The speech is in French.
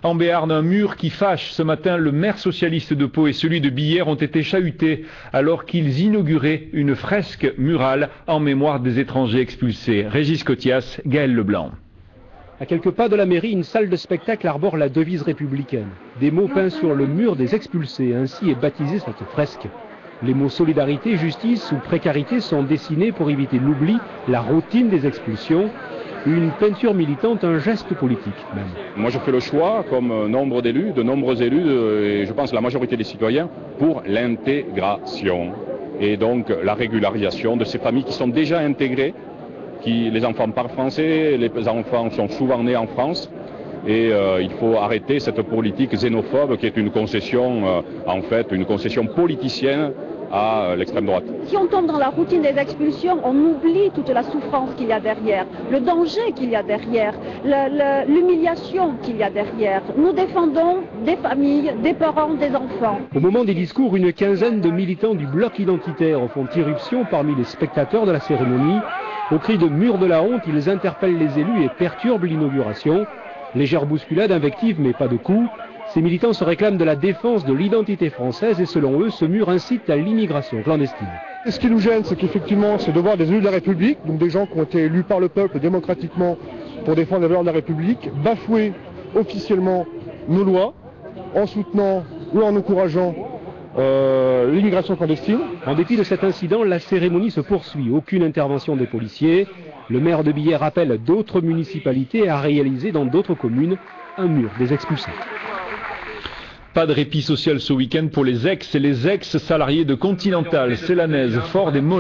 En Béarn, un mur qui fâche. Ce matin, le maire socialiste de Pau et celui de Billère ont été chahutés alors qu'ils inauguraient une fresque murale en mémoire des étrangers expulsés. Régis Cotias, Gaël Leblanc. À quelques pas de la mairie, une salle de spectacle arbore la devise républicaine. Des mots peints sur le mur des expulsés, ainsi est baptisée cette fresque. Les mots solidarité, justice ou précarité sont dessinés pour éviter l'oubli, la routine des expulsions. Une peinture militante, un geste politique même. Moi je fais le choix, comme de nombreux élus, et je pense la majorité des citoyens, pour l'intégration. Et donc la régularisation de ces familles qui sont déjà intégrées, les enfants parlent français, les enfants sont souvent nés en France. Et il faut arrêter cette politique xénophobe qui est une concession, en fait, une concession politicienne à l'extrême droite. Si on tombe dans la routine des expulsions, on oublie toute la souffrance qu'il y a derrière, le danger qu'il y a derrière, l'humiliation qu'il y a derrière. Nous défendons des familles, des parents, des enfants. Au moment des discours, une quinzaine de militants du bloc identitaire font irruption parmi les spectateurs de la cérémonie. Au cri de mur de la honte, ils interpellent les élus et perturbent l'inauguration. Légère bousculade, invective, mais pas de coups. Ces militants se réclament de la défense de l'identité française et selon eux, ce mur incite à l'immigration clandestine. Ce qui nous gêne, c'est qu'effectivement, c'est de voir des élus de la République, donc des gens qui ont été élus par le peuple démocratiquement pour défendre les valeurs de la République, bafouer officiellement nos lois en soutenant ou en encourageant l'immigration clandestine. En dépit de cet incident, la cérémonie se poursuit. Aucune intervention des policiers. Le maire de Billère rappelle d'autres municipalités à réaliser dans d'autres communes un mur des expulsés. Pas de répit social ce week-end pour les ex et les ex-salariés de Continental, Célanaise, Ford et Mollins.